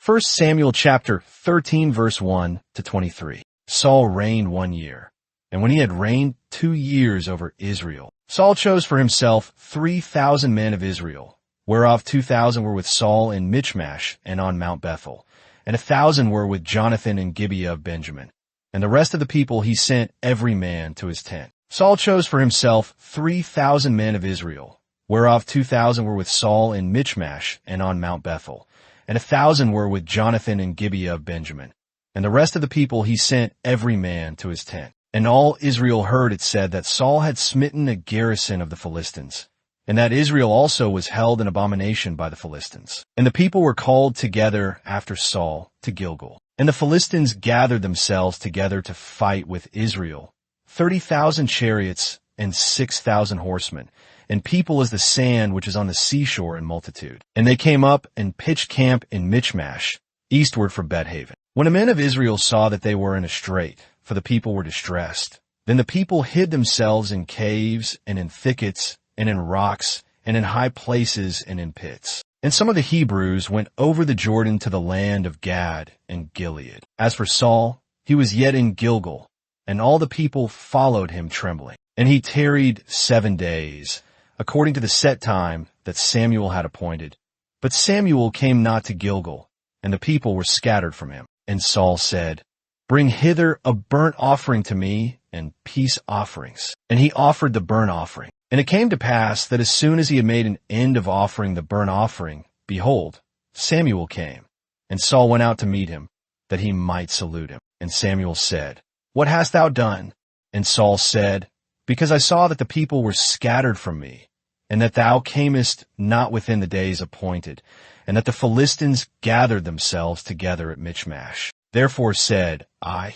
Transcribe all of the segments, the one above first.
1 Samuel chapter 13 verse 1 to 23. Saul reigned 1 year, and when he had reigned 2 years over Israel, Saul chose for himself 3,000 men of Israel, whereof 2,000 were with Saul in Michmash and on Mount Bethel, and 1,000 were with Jonathan in Gibeah of Benjamin. And the rest of the people he sent every man to his tent. Saul chose for himself 3,000 men of Israel, whereof 2,000 were with Saul in Michmash and on Mount Bethel, and 1,000 were with Jonathan in Gibeah of Benjamin. And the rest of the people he sent every man to his tent. And all Israel heard it said that Saul had smitten a garrison of the Philistines, and that Israel also was held in abomination by the Philistines. And the people were called together after Saul to Gilgal. And the Philistines gathered themselves together to fight with Israel, 30,000 chariots and 6,000 horsemen, and people as the sand which is on the seashore in multitude. And they came up and pitched camp in Michmash, eastward from Bethaven. When the men of Israel saw that they were in a strait, for the people were distressed, then the people hid themselves in caves and in thickets and in rocks and in high places and in pits. And some of the Hebrews went over the Jordan to the land of Gad and Gilead. As for Saul, he was yet in Gilgal, and all the people followed him trembling. And he tarried 7 days, according to the set time that Samuel had appointed. But Samuel came not to Gilgal, and the people were scattered from him. And Saul said, Bring hither a burnt offering to me, and peace offerings. And he offered the burnt offering. And it came to pass that as soon as he had made an end of offering the burnt offering, behold, Samuel came. And Saul went out to meet him, that he might salute him. And Samuel said, What hast thou done? And Saul said, Because I saw that the people were scattered from me, and that thou camest not within the days appointed, and that the Philistines gathered themselves together at Michmash. Therefore said I,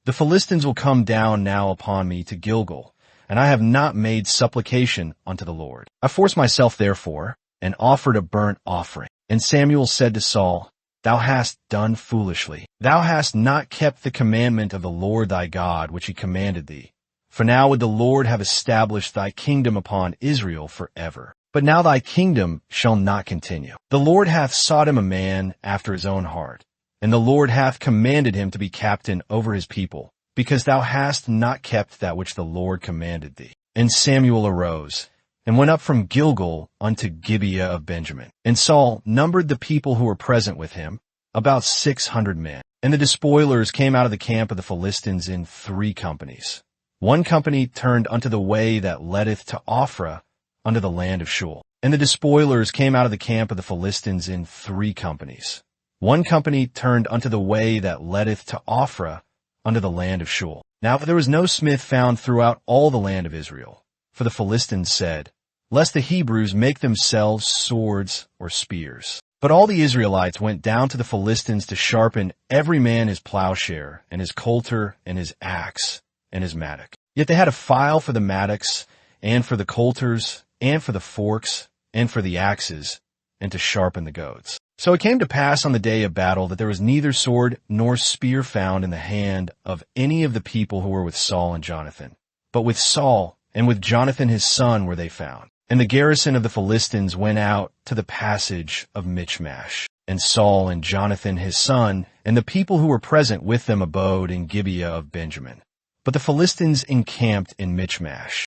The Philistines will come down now upon me to Gilgal, and I have not made supplication unto the Lord. I forced myself therefore, and offered a burnt offering. And Samuel said to Saul, Thou hast done foolishly. Thou hast not kept the commandment of the Lord thy God, which he commanded thee. For now would the Lord have established thy kingdom upon Israel forever. But now thy kingdom shall not continue. The Lord hath sought him a man after his own heart, and the Lord hath commanded him to be captain over his people, because thou hast not kept that which the Lord commanded thee. And Samuel arose, and went up from Gilgal unto Gibeah of Benjamin. And Saul numbered the people who were present with him, about 600 men. And the despoilers came out of the camp of the Philistines in 3 companies. One company turned unto the way that leadeth to Ophrah, unto the land of Shul. And the despoilers came out of the camp of the Philistines in 3 companies. One company turned unto the way that leadeth to Ophrah, unto the land of Shul. Now there was no smith found throughout all the land of Israel. For the Philistines said, Lest the Hebrews make themselves swords or spears. But all the Israelites went down to the Philistines to sharpen every man his plowshare, and his coulter, and his axe, and his mattock. Yet they had a file for the mattocks, and for the coulters, and for the forks, and for the axes, and to sharpen the goads. So it came to pass on the day of battle that there was neither sword nor spear found in the hand of any of the people who were with Saul and Jonathan. But with Saul and with Jonathan his son were they found. And the garrison of the Philistines went out to the passage of Michmash. And Saul and Jonathan his son and the people who were present with them abode in Gibeah of Benjamin. But the Philistines encamped in Michmash.